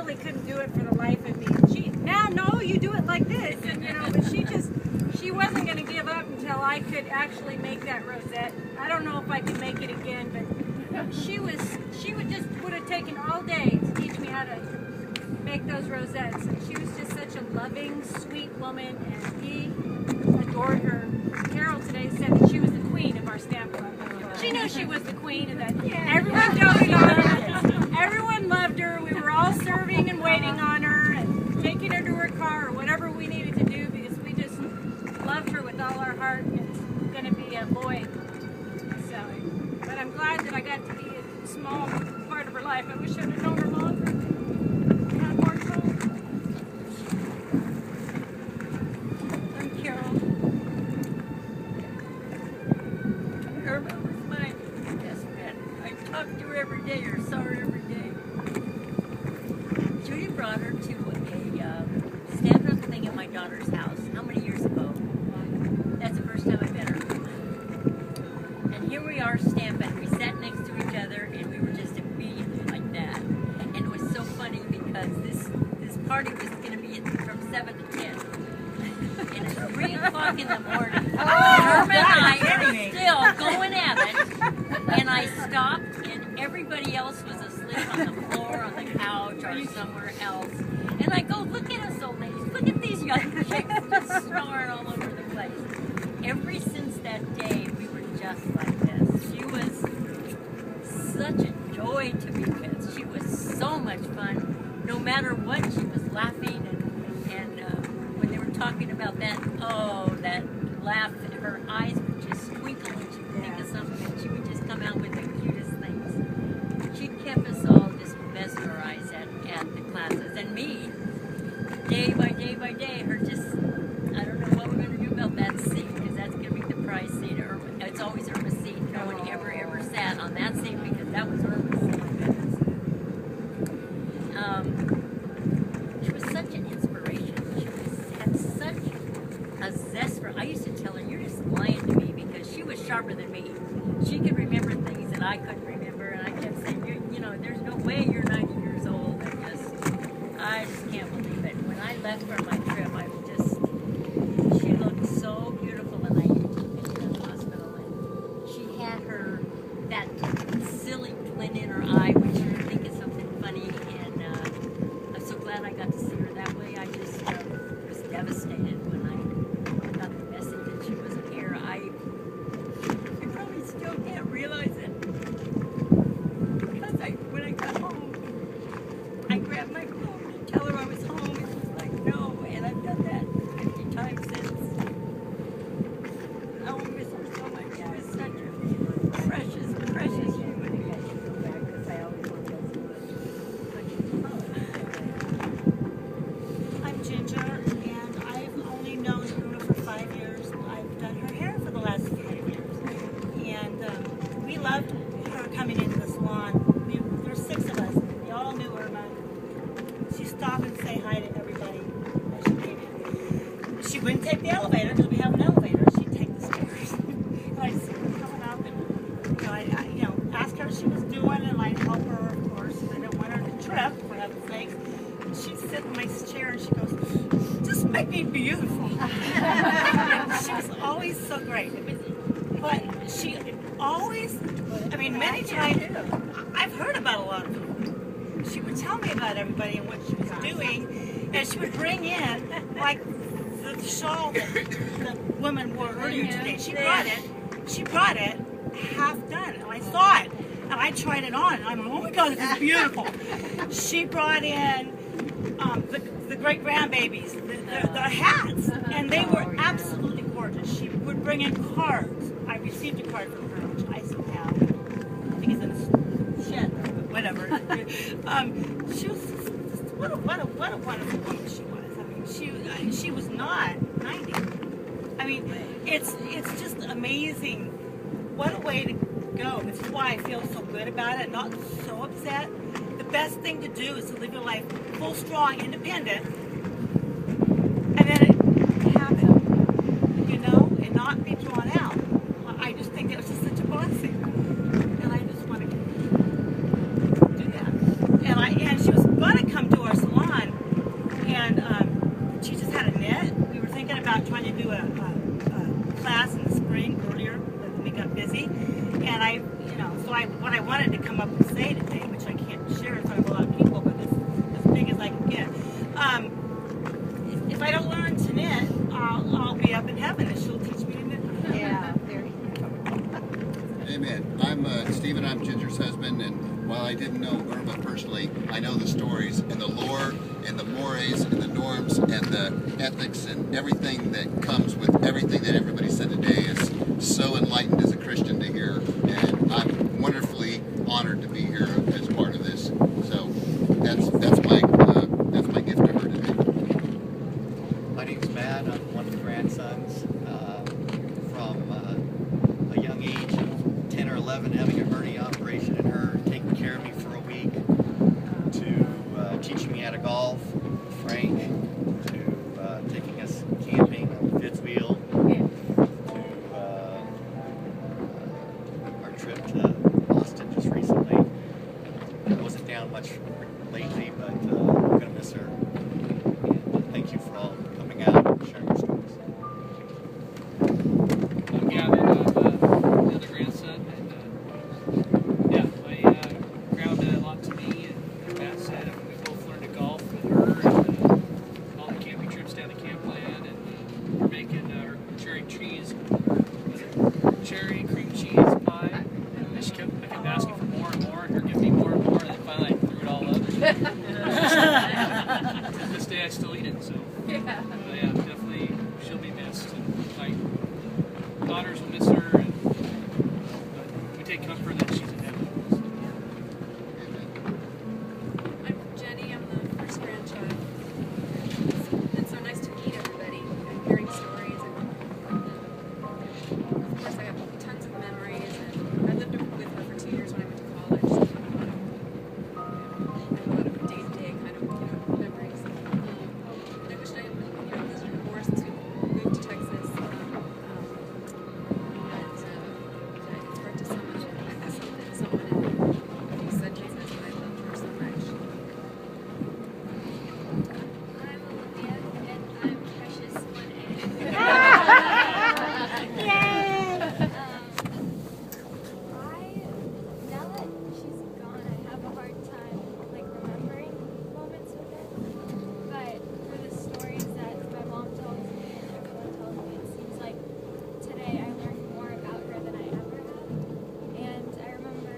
probably couldn't do it for the life of me. She now no, you do it like this, and you know, but she wasn't going to give up until I could actually make that rosette. I don't know if I can make it again, but she would have taken all day to teach me how to make those rosettes, and she was just such a loving, sweet woman, and we adored her. Carol today said that she was the queen of our stamp club. She knew she was the queen, and that everyone doted on her. Everyone loved her. We were all serving and waiting on her and taking her to her car or whatever we needed to do because we just loved her with all our heart, and it's going to be a boy. So, but I'm glad that I got to be a small part of her life. I wish I'd have known her longer. Had more time. I'm Carol. Erma was my best friend. I talked to her every day or saw her every day. Judy brought her to a stand-up thing at my daughter's house. How many years ago? That's the first time I met her. And here we are stamping. We sat next to each other and we were just immediately like that. And it was so funny because this party was going to be from 7 to 10. And it's 3 o'clock in the morning. Erma and I are still going at it. And I stopped and everybody else was asleep on the floor, on the couch, or somewhere else. And I go, look at us old ladies. Look at these young chicks just snoring all over the place. Ever since that day, we were just like this. She was such a joy to be with. She was so much fun. No matter what, she was laughing. And when they were talking about that, that laugh, her eyes would just twinkle when she would think of something. And she would just come out with the cutest things. She kept us all just mesmerized at the classes. And me, day by day by day, her just, I don't know what we're going to do about that seat, because that's going to be the prize seat. It's always Erma's seat. No one ever sat on that seat because that was Erma's seat. My goodness. She was such an inspiration. She had such a zest for, I used to tell her, you're just lying to me, because she was sharper than me. She could remember things that I couldn't remember, and I kept saying, you know, there's no way you're 90 years old. I just can't believe it. When I left for my trip, she looked so beautiful, and I went to the hospital, and she had that silly glint in her eye when she would think of something funny, and I'm so glad I got to see her that way. I just was devastated when I got the message that she wasn't here. You probably still can't realize it, because when I got home, I grabbed my phone to tell her I was home, and she's like, no, and I've done that 50 times since. I will miss her so much. She was such a precious human being. I'm Ginger, and I've only known Erma for 5 years. I've done her hair for the last 5 years, and we loved her coming into the salon. There's 6 of us. We all knew Erma. She stopped and say hi to everybody as she came in. She wouldn't take the elevator because we have an elevator. She'd take the stairs. And I'd see her coming up, and I ask her how she was doing, and I'd help her, of course. I didn't want her to trip, for heaven's sakes. And she'd sit in my chair, and she goes, "Just make me beautiful." She was always so great. But she always, many times, I've heard about a lot of people. She would tell me about everybody and what she was doing, and she would bring in, like, the shawl that the woman wore earlier today. She brought it half done, and I saw it, and I tried it on, and I'm like, oh my God, this is beautiful. She brought in the great grandbabies, the hats, and they were absolutely gorgeous. She would bring in cards. I received a card from her, which I still have. I think it's in the shed, but whatever. She was just, what a wonderful woman she was. She was not 90. It's just amazing. What a way to go. This is why I feel so good about it, not so upset. The best thing to do is to live your life full, strong, independent, and then it happen, and not be drawn out. I just think it was just such a blessing, and I just want to do that. And she was going to come to our husband, and while I didn't know Erma personally, I know the stories and the lore and the mores and the norms and the ethics and everything that comes with everything that everybody said today is so enlightened as a Christian to hear, and I'm wonderfully honored to be here as part of this. So that's my gift to her today. My name's Matt. I'm one of the grandsons. From a young age of 10 or 11, having a hernia operation, and her taking care of me for a week, to teaching me how to golf, Frank, to taking us camping on fifth wheel, to our trip to Boston just recently. I wasn't down much lately, but I'm going to miss her. And thank you for all coming out and sharing your stories. I'm Gavin, the other grandson, and yeah, my grandma meant a lot to me, and Matt said we both learned to golf with her, and all the camping trips down to Campland, and we're making cherry cream cheese pie, and I kept asking for more and more, and her giving me more and more, and then finally I threw it all up. To this day I still eat it, so yeah, definitely she'll be missed, and my daughters will miss her, and but we take comfort that she's in heaven. I'm Jenny. I'm the first grandchild. It's so nice to meet everybody and hearing stories. And of course, I have tons of memories. And I lived with her for 2 years when I went to college. So, I have a lot of day-to-day kind of memories. And I wish I had visited her more since we moved to Texas. It's hard to sum up someone in a few sentences, but I love her so much. I'm Olivia, and I'm Precious 1A. Now that she's gone, I have a hard time remembering moments with her. But for the stories that my mom tells me and everyone tells me, it seems like today I learned more about her than I ever have. And I remember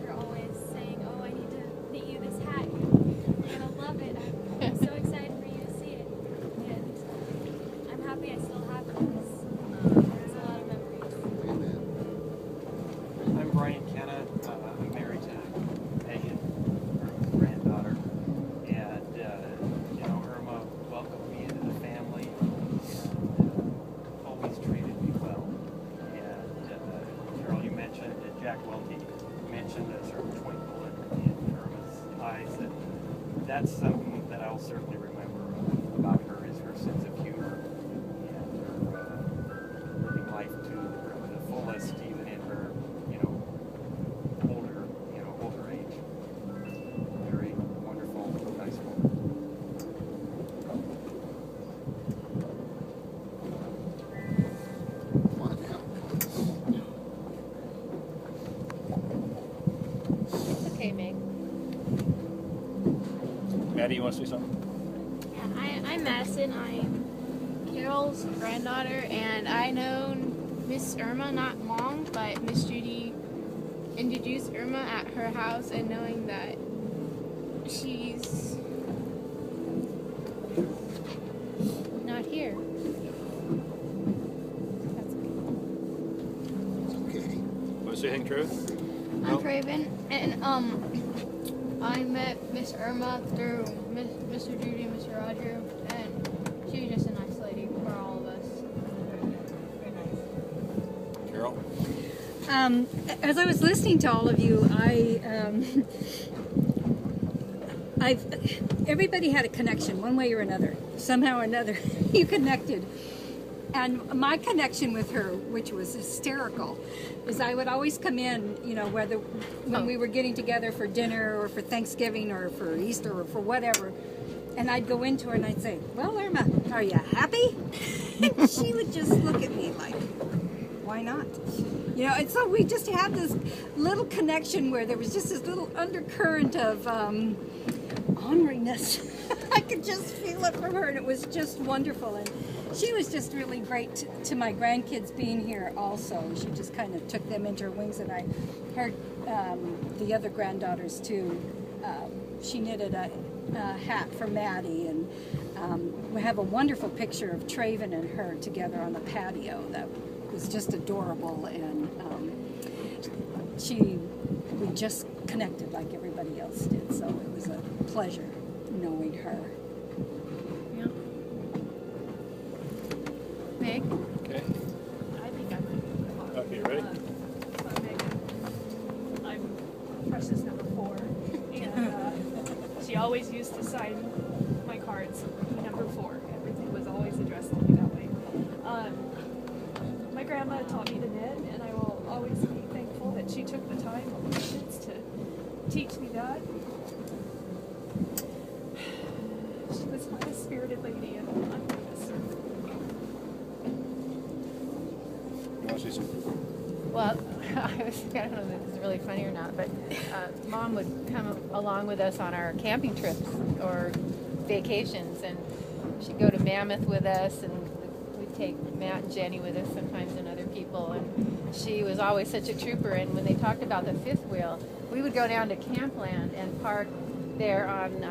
her always saying, "Oh, I need to knit you this hat. You're gonna love it. I'm so excited for you to see it." And I'm happy I still have it. There's a lot of memories. I'm Brian Kenna. I'm married to Megan, Irma's granddaughter, and Irma welcomed me into the family and always treated me well. And Carol, you mentioned that Jack Welty mentioned a certain twinkle in Irma's eyes. That's something that I'll certainly remember about her, is her sense of humor and her living life to the fullest, even in her older age. Very wonderful, nice woman. Come on now. It's okay, Meg. Maddie, you want to say something? Yeah, I'm Madison. I'm Carol's granddaughter, and I know Miss Irma, not Mom, but Miss Judy introduced Irma at her house, and knowing that she's not here. That's Okay. Want to say anything, Travis? I'm Craven, and I met Miss Irma through Mr. Judy and Mr. Roger, and she was just a nice lady for all of us. Very nice. Carol? As I was listening to all of you, everybody had a connection one way or another. Somehow or another, you connected. And my connection with her, which was hysterical, is I would always come in, when we were getting together for dinner or for Thanksgiving or for Easter or for whatever, and I'd go into her and I'd say, "Well, Irma, are you happy?" And she would just look at me like, "Why not?" And so we just had this little connection where there was just this little undercurrent of honoringness. I could just feel it from her, and it was just wonderful. And she was just really great to my grandkids being here also. She just kind of took them into her wings, and I heard the other granddaughters too. She knitted a hat for Maddie, and we have a wonderful picture of Traven and her together on the patio that was just adorable, and we just connected like everybody else did, so it was a pleasure knowing her. Yeah. Meg? Okay. I think I'm Okay, ready? I'm Megan. I'm Precious number 4, and she always used to sign my cards number 4. Everything was always addressed to me that way. My grandma taught me to knit, and I will always be thankful that she took the time and patience to teach me that. She was a spirited lady, and I'm going to miss her. You want to say something? Well, I don't know if this is really funny or not, but Mom would come along with us on our camping trips or vacations, and she'd go to Mammoth with us, and we'd take Matt and Jenny with us sometimes, and other people, and she was always such a trooper. And when they talked about the fifth wheel, we would go down to Campland and park there on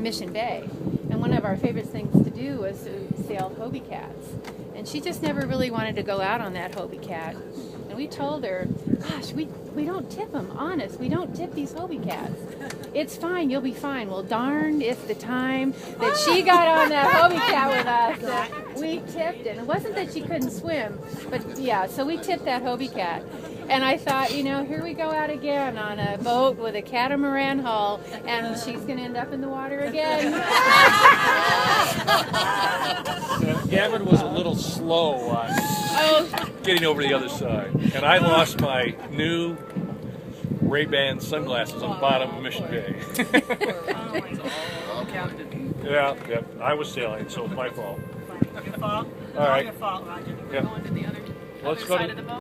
Mission Bay, and one of our favorite things to do was to sail Hobie Cats. And she just never really wanted to go out on that Hobie Cat. And we told her, gosh, we don't tip them, honest. We don't tip these Hobie Cats. It's fine, you'll be fine. Well, darn if the time that she got on that Hobie Cat with us, we tipped it. It wasn't that she couldn't swim, but yeah, so we tipped that Hobie Cat. And I thought, you know, here we go out again on a boat with a catamaran hull, and she's going to end up in the water again. Gavin was a little slow on getting over the other side, and I lost my new Ray-Ban sunglasses on the bottom of Mission Bay. Yeah, I was sailing, so it's my fault. Your fault? All right. Your fault, Roger. Yeah. Going to the other Let's go side to of the boat.